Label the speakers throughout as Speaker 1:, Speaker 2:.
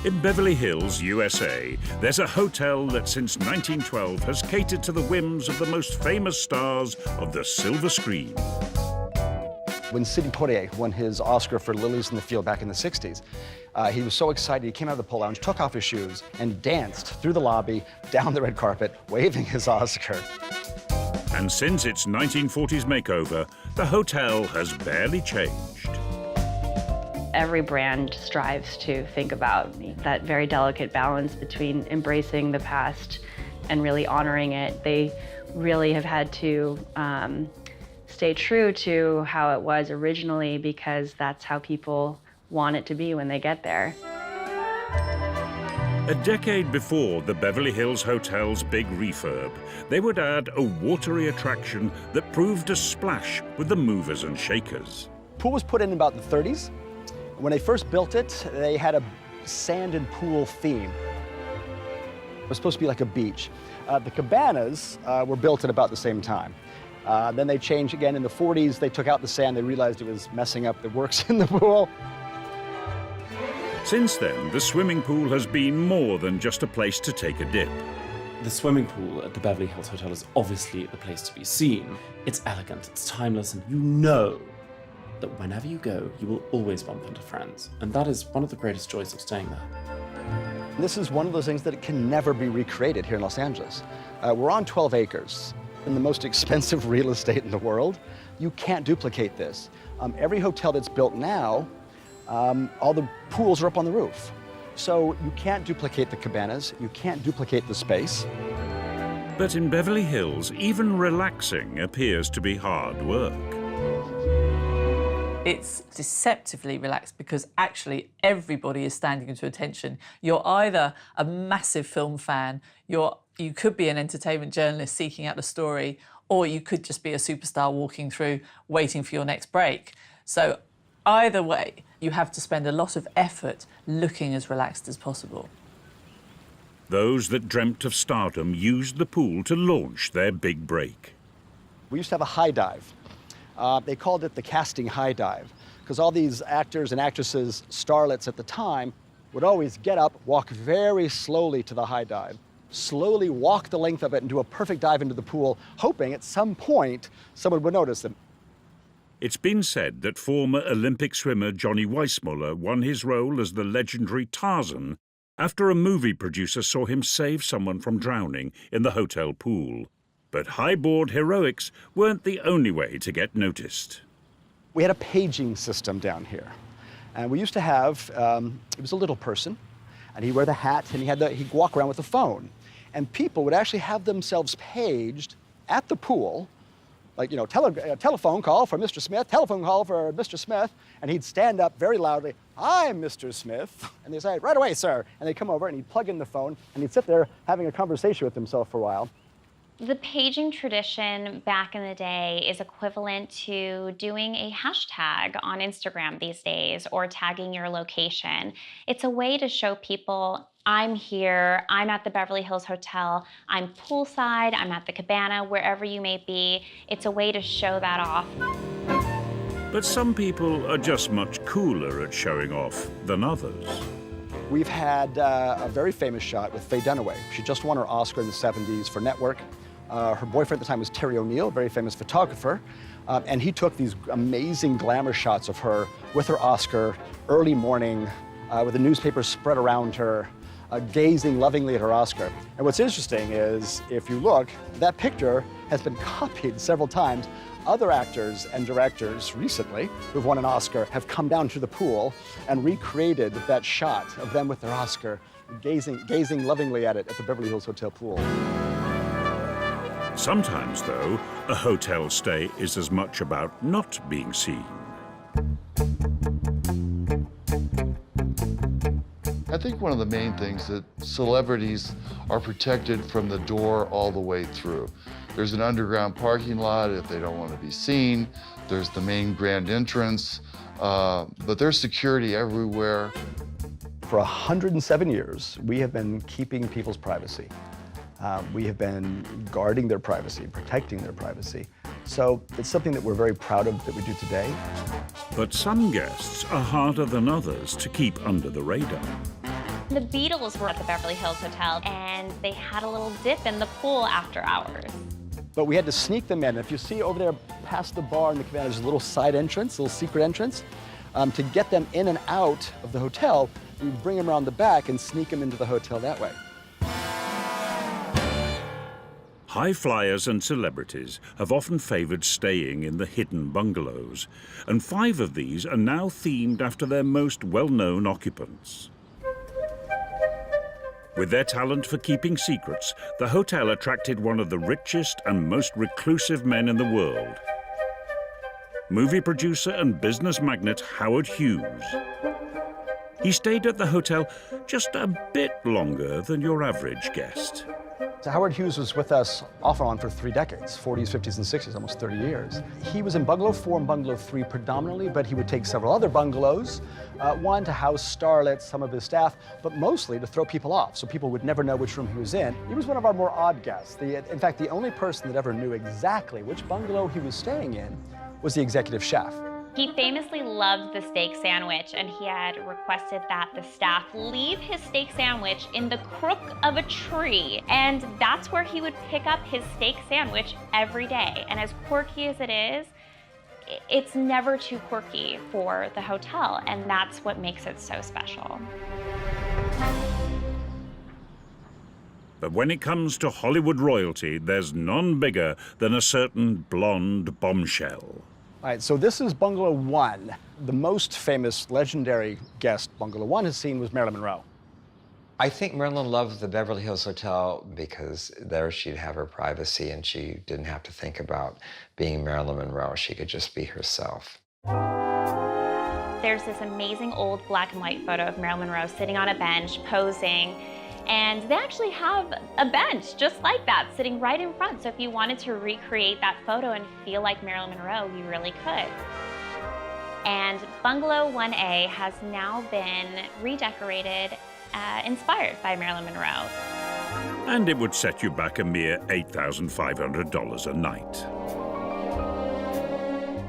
Speaker 1: In Beverly Hills, USA, there's a hotel that since 1912 has catered to the whims of the most famous stars of the silver screen.
Speaker 2: When Sidney Poitier won his Oscar for Lilies in the Field back in the 60s, he was so excited, he came out of the Polo Lounge, took off his shoes, and danced through the lobby, down the red carpet, waving his Oscar.
Speaker 1: And since its 1940s makeover, the hotel has barely changed.
Speaker 3: Every brand strives to think about that very delicate balance between embracing the past and really honoring it. They really have had to stay true to how it was originally because that's how people want it to be when they get there.
Speaker 1: A decade before the Beverly Hills Hotel's big refurb, they would add a watery attraction that proved a splash with the movers and shakers.
Speaker 2: Pool was put in about the 30s. When they first built it, they had a sand and pool theme. It was supposed to be like a beach. The cabanas were built at about the same time. Then they changed again in the 40s. They took out the sand. They realized it was messing up the works in the pool.
Speaker 1: Since then, the swimming pool has been more than just a place to take a dip.
Speaker 4: The swimming pool at the Beverly Hills Hotel is obviously the place to be seen. It's elegant, it's timeless, and you know that whenever you go, you will always bump into friends. And that is one of the greatest joys of staying there.
Speaker 2: This is one of those things that can never be recreated here in Los Angeles. We're on 12 acres in the most expensive real estate in the world. You can't duplicate this. Every hotel that's built now, all the pools are up on the roof. So you can't duplicate the cabanas, you can't duplicate the space.
Speaker 1: But in Beverly Hills, even relaxing appears to be hard work.
Speaker 5: It's deceptively relaxed because actually everybody is standing into attention. You're either a massive film fan, you could be an entertainment journalist seeking out a story, or you could just be a superstar walking through waiting for your next break. So either way, you have to spend a lot of effort looking as relaxed as possible.
Speaker 1: Those that dreamt of stardom used the pool to launch their big break.
Speaker 2: We used to have a high dive. They called it the casting high dive because all these actors and actresses, starlets at the time, would always get up, walk very slowly to the high dive, slowly walk the length of it and do a perfect dive into the pool, hoping at some point someone would notice them.
Speaker 1: It's been said that former Olympic swimmer Johnny Weissmuller won his role as the legendary Tarzan after a movie producer saw him save someone from drowning in the hotel pool. But high-board heroics weren't the only way to get noticed.
Speaker 2: We had a paging system down here. And we used to have, it was a little person, and he'd wear the hat, and he'd walk around with a phone. And people would actually have themselves paged at the pool, like, you know, telephone call for Mr. Smith, telephone call for Mr. Smith, and he'd stand up very loudly, "I'm Mr. Smith," and they'd say, "Right away, sir." And they'd come over, and he'd plug in the phone, and he'd sit there having a conversation with himself for a while.
Speaker 6: The paging tradition back in the day is equivalent to doing a hashtag on Instagram these days or tagging your location. It's a way to show people, I'm here, I'm at the Beverly Hills Hotel, I'm poolside, I'm at the cabana, wherever you may be. It's a way to show that off.
Speaker 1: But some people are just much cooler at showing off than others.
Speaker 2: We've had a very famous shot with Faye Dunaway. She just won her Oscar in the 70s for Network. Her boyfriend at the time was Terry O'Neill, a very famous photographer, and he took these amazing glamour shots of her with her Oscar, early morning, with the newspaper spread around her, gazing lovingly at her Oscar. And what's interesting is, if you look, that picture has been copied several times. Other actors and directors recently who've won an Oscar have come down to the pool and recreated that shot of them with their Oscar, gazing lovingly at it at the Beverly Hills Hotel pool.
Speaker 1: Sometimes, though, a hotel stay is as much about not being seen.
Speaker 7: I think one of the main things that celebrities are protected from the door all the way through. There's an underground parking lot if they don't want to be seen. There's the main grand entrance, but there's security everywhere.
Speaker 2: For 107 years, we have been keeping people's privacy. We have been guarding their privacy, protecting their privacy. So it's something that we're very proud of that we do today.
Speaker 1: But some guests are harder than others to keep under the radar.
Speaker 6: The Beatles were at the Beverly Hills Hotel, and they had a little dip in the pool after hours.
Speaker 2: But we had to sneak them in. If you see over there past the bar in the cabana, there's a little side entrance, a little secret entrance. To get them in and out of the hotel, we bring them around the back and sneak them into the hotel that way.
Speaker 1: High flyers and celebrities have often favoured staying in the hidden bungalows, and 5 of these are now themed after their most well-known occupants. With their talent for keeping secrets, the hotel attracted one of the richest and most reclusive men in the world. Movie producer and business magnate Howard Hughes. He stayed at the hotel just a bit longer than your average guest.
Speaker 2: So Howard Hughes was with us off and on for 3 decades, 40s, 50s, and 60s, almost 30 years. He was in Bungalow 4 and Bungalow 3 predominantly, but he would take several other bungalows, one to house starlets, some of his staff, but mostly to throw people off, so people would never know which room he was in. He was one of our more odd guests. In fact, the only person that ever knew exactly which bungalow he was staying in was the executive chef.
Speaker 6: He famously loved the steak sandwich, and he had requested that the staff leave his steak sandwich in the crook of a tree. And that's where he would pick up his steak sandwich every day. And as quirky as it is, it's never too quirky for the hotel, and that's what makes it so special.
Speaker 1: But when it comes to Hollywood royalty, there's none bigger than a certain blonde bombshell.
Speaker 2: All right, so this is Bungalow 1. The most famous, legendary guest Bungalow 1 has seen was Marilyn Monroe.
Speaker 8: I think Marilyn loved the Beverly Hills Hotel because there she'd have her privacy and she didn't have to think about being Marilyn Monroe. She could just be herself.
Speaker 6: There's this amazing old black and white photo of Marilyn Monroe sitting on a bench, posing. And they actually have a bench just like that, sitting right in front. So if you wanted to recreate that photo and feel like Marilyn Monroe, you really could. And Bungalow 1A has now been redecorated, inspired by Marilyn Monroe.
Speaker 1: And it would set you back a mere $8,500 a night.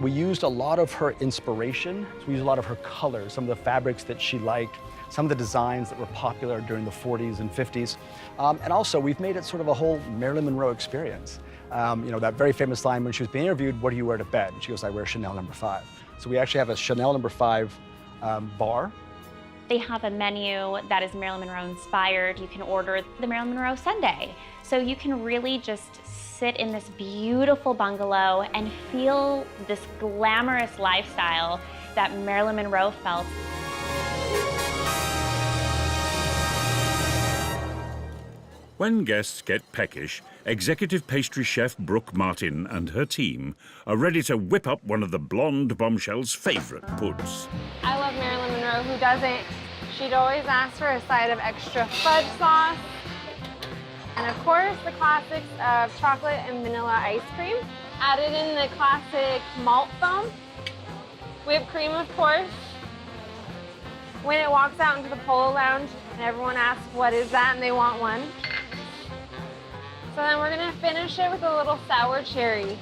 Speaker 2: We used a lot of her inspiration. So we used a lot of her colors, some of the fabrics that she liked, some of the designs that were popular during the 40s and 50s. And also, we've made it sort of a whole Marilyn Monroe experience. You know, that very famous line when she was being interviewed, what do you wear to bed? And she goes, I wear Chanel No. 5. So we actually have a Chanel No. 5 bar.
Speaker 6: They have a menu that is Marilyn Monroe inspired. You can order the Marilyn Monroe Sundae. So you can really just sit in this beautiful bungalow and feel this glamorous lifestyle that Marilyn Monroe felt.
Speaker 1: When guests get peckish, executive pastry chef Brooke Martin and her team are ready to whip up one of the blonde bombshell's favourite puds.
Speaker 9: I love Marilyn Monroe. Who doesn't? She'd always ask for a side of extra fudge sauce. And of course, the classics of chocolate and vanilla ice cream. Added in the classic malt foam. Whipped cream, of course. When it walks out into the Polo Lounge, and everyone asks, what is that? And they want one. So then we're gonna finish it with a little sour cherry.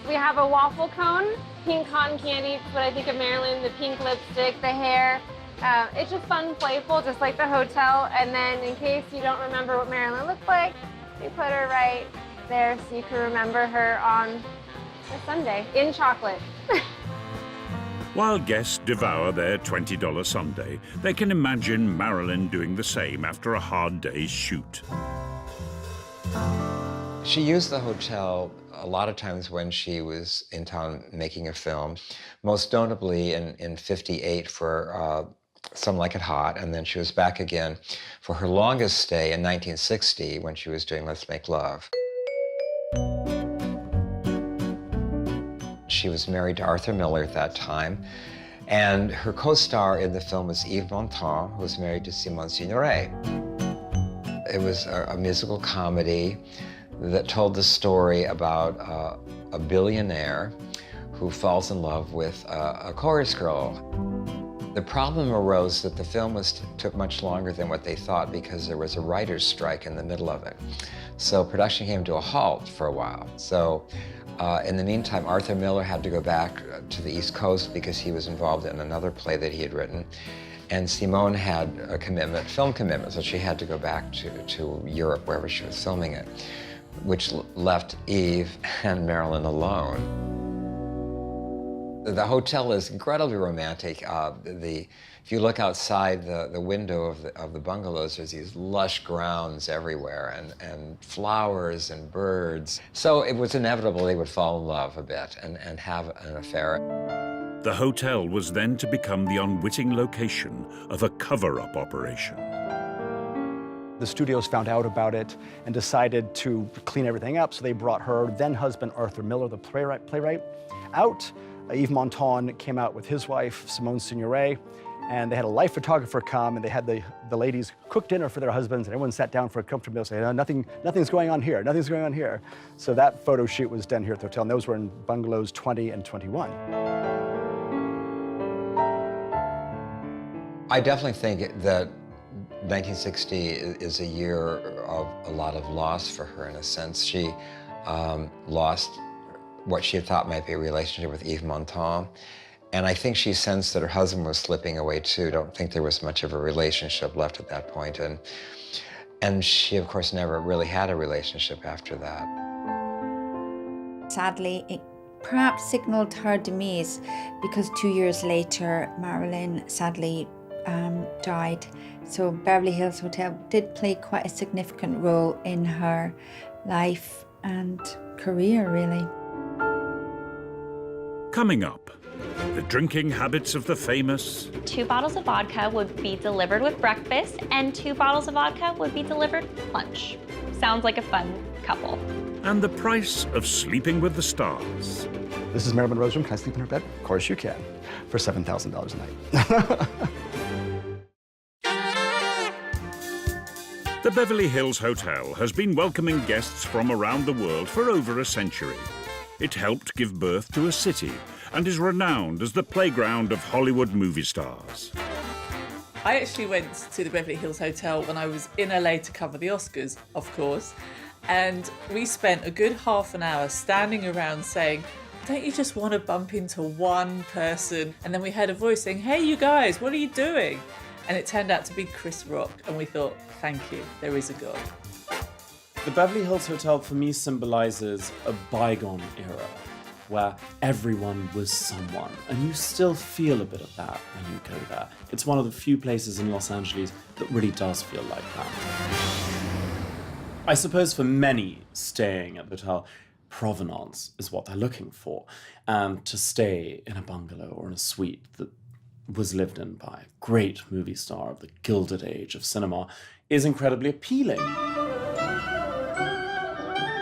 Speaker 9: We have a waffle cone, pink cotton candy. It's what I think of Marilyn, the pink lipstick, the hair. It's just fun and playful, just like the hotel. And then in case you don't remember what Marilyn looked like, we put her right there so you can remember her on a Sundae in chocolate.
Speaker 1: While guests devour their $20 sundae, they can imagine Marilyn doing the same after a hard day's shoot.
Speaker 8: She used the hotel a lot of times when she was in town making a film, most notably in '58 for Some Like It Hot, and then she was back again for her longest stay in 1960 when she was doing Let's Make Love. She was married to Arthur Miller at that time, and her co-star in the film was Yves Montand, who was married to Simone Signoret. It was a musical comedy that told the story about a billionaire who falls in love with a chorus girl. The problem arose that the film took much longer than what they thought because there was a writer's strike in the middle of it. So production came to a halt for a while. So in the meantime, Arthur Miller had to go back to the East Coast because he was involved in another play that he had written. And Simone had a commitment, film commitment, so she had to go back to Europe, wherever she was filming it, which left Eve and Marilyn alone. The hotel is incredibly romantic. If you look outside the window of the bungalows, there's these lush grounds everywhere, and flowers and birds. So it was inevitable they would fall in love a bit and have an affair.
Speaker 1: The hotel was then to become the unwitting location of a cover-up operation.
Speaker 2: The studios found out about it and decided to clean everything up, so they brought her then-husband Arthur Miller, the playwright, out. Yves Montand came out with his wife, Simone Signoret, and they had a life photographer come, and they had the ladies cook dinner for their husbands, and everyone sat down for a comfortable meal, saying, nothing's going on here, nothing's going on here. So that photo shoot was done here at the hotel, and those were in bungalows 20 and 21.
Speaker 8: I definitely think that 1960 is a year of a lot of loss for her, in a sense. She lost what she had thought might be a relationship with Yves Montand. And I think she sensed that her husband was slipping away too. Don't think there was much of a relationship left at that point. And she, of course, never really had a relationship after that.
Speaker 10: Sadly, it perhaps signaled her demise, because 2 years later, Marilyn sadly died. So Beverly Hills Hotel did play quite a significant role in her life and career, really.
Speaker 1: Coming up, the drinking habits of the famous.
Speaker 6: 2 bottles of vodka would be delivered with breakfast, and 2 bottles of vodka would be delivered with lunch. Sounds like a fun couple.
Speaker 1: And the price of sleeping with the stars.
Speaker 2: This is Marilyn Monroe's room. Can I sleep in her bed? Of course you can, for $7,000 a night.
Speaker 1: The Beverly Hills Hotel has been welcoming guests from around the world for over a century. It helped give birth to a city and is renowned as the playground of Hollywood movie stars.
Speaker 5: I actually went to the Beverly Hills Hotel when I was in LA to cover the Oscars, of course, and we spent a good half an hour standing around saying, don't you just want to bump into one person? And then we heard a voice saying, hey, you guys, what are you doing? And it turned out to be Chris Rock, and we thought, thank you, there is a God.
Speaker 4: The Beverly Hills Hotel for me symbolizes a bygone era where everyone was someone, and you still feel a bit of that when you go there. It's one of the few places in Los Angeles that really does feel like that. I suppose for many staying at the hotel, provenance is what they're looking for, and to stay in a bungalow or in a suite that was lived in by a great movie star of the Gilded Age of cinema is incredibly appealing.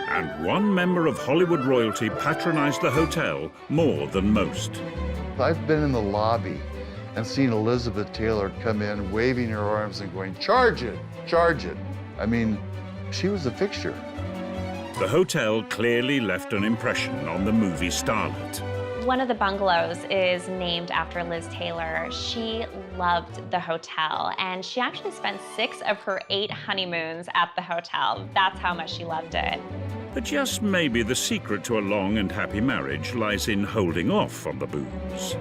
Speaker 1: And one member of Hollywood royalty patronized the hotel more than most.
Speaker 7: I've been in the lobby and seen Elizabeth Taylor come in, waving her arms and going, charge it, charge it. I mean, she was a fixture.
Speaker 1: The hotel clearly left an impression on the movie starlet.
Speaker 6: One of the bungalows is named after Liz Taylor. She loved the hotel, and she actually spent 6 of her 8 honeymoons at the hotel. That's how much she loved it.
Speaker 1: But just maybe the secret to a long and happy marriage lies in holding off on the booze.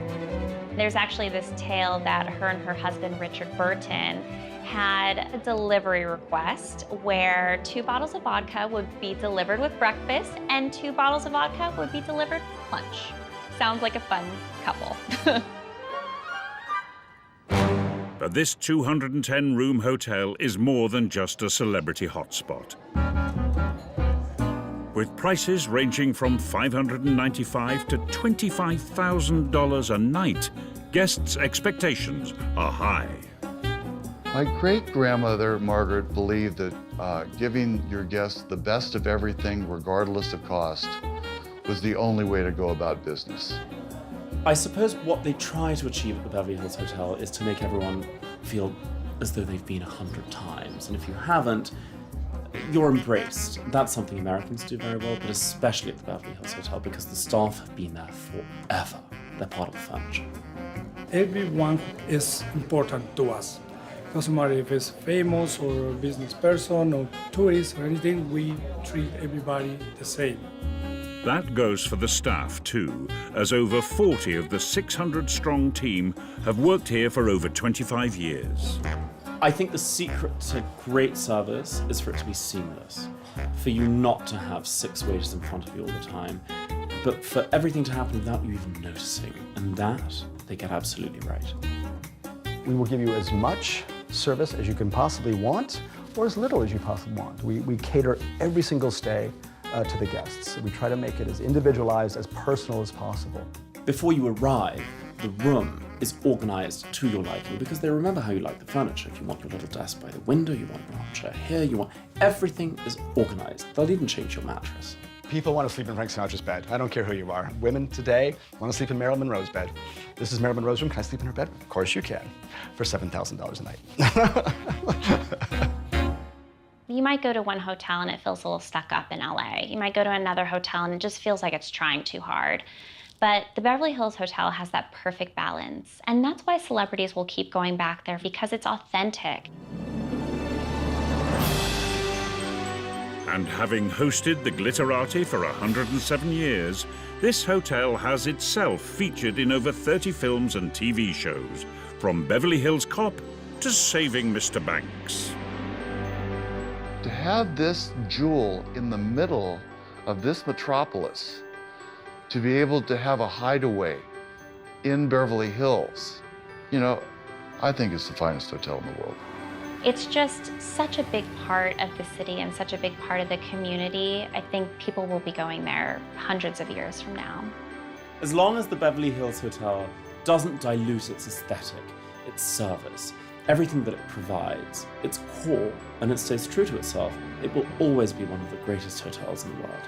Speaker 6: There's actually this tale that her and her husband, Richard Burton, had a delivery request where 2 bottles of vodka would be delivered with breakfast and 2 bottles of vodka would be delivered with lunch. Sounds like a fun couple.
Speaker 1: But this 210-room hotel is more than just a celebrity hotspot. With prices ranging from $595 to $25,000 a night, guests' expectations are high.
Speaker 7: My great-grandmother, Margaret, believed that giving your guests the best of everything, regardless of cost, was the only way to go about business.
Speaker 4: I suppose what they try to achieve at the Beverly Hills Hotel is to make everyone feel as though they've been 100 times. And if you haven't, you're embraced. That's something Americans do very well, but especially at the Beverly Hills Hotel, because the staff have been there forever. They're part of the furniture.
Speaker 11: Everyone is important to us. Doesn't matter if it's famous or a business person or tourist or anything, we treat everybody the same.
Speaker 1: That goes for the staff too, as over 40 of the 600-strong team have worked here for over 25 years.
Speaker 4: I think the secret to great service is for it to be seamless, for you not to have 6 waiters in front of you all the time, but for everything to happen without you even noticing, and that they get absolutely right.
Speaker 2: We will give you as much service as you can possibly want, or as little as you possibly want. We cater every single stay to the guests. We try to make it as individualized, as personal as possible.
Speaker 4: Before you arrive, the room is organized to your liking because they remember how you like the furniture. If you want your little desk by the window, you want your armchair here, you want... Everything is organized. They'll even change your mattress.
Speaker 2: People want to sleep in Frank Sinatra's bed. I don't care who you are. Women today want to sleep in Marilyn Monroe's bed. This is Marilyn Monroe's room. Can I sleep in her bed? Of course you can, for $7,000 a night.
Speaker 6: You might go to one hotel and it feels a little stuck up in LA. You might go to another hotel and it just feels like it's trying too hard. But the Beverly Hills Hotel has that perfect balance. And that's why celebrities will keep going back there, because it's authentic.
Speaker 1: And having hosted the Glitterati for 107 years, this hotel has itself featured in over 30 films and TV shows, from Beverly Hills Cop to Saving Mr. Banks.
Speaker 7: To have this jewel in the middle of this metropolis, to be able to have a hideaway in Beverly Hills, you know, I think it's the finest hotel in the world.
Speaker 6: It's just such a big part of the city and such a big part of the community. I think people will be going there hundreds of years from now.
Speaker 4: As long as the Beverly Hills Hotel doesn't dilute its aesthetic, its service, everything that it provides, its core, and it stays true to itself, it will always be one of the greatest hotels in the world.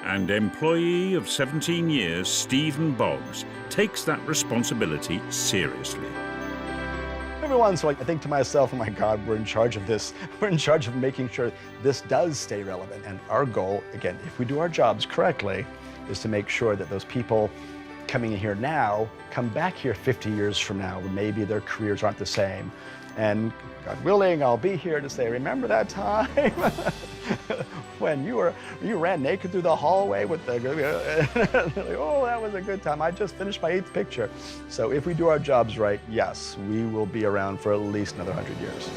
Speaker 1: And employee of 17 years, Stephen Boggs, takes that responsibility seriously.
Speaker 2: Every once in a while, I think to myself, oh my God, we're in charge of this. We're in charge of making sure this does stay relevant. And our goal, again, if we do our jobs correctly, is to make sure that those people coming in here now come back here 50 years from now, when maybe their careers aren't the same. And God willing, I'll be here to say, remember that time when you ran naked through the hallway with the, like, oh, that was a good time. I just finished my 8th picture. So if we do our jobs right, yes, we will be around for at least another 100 years.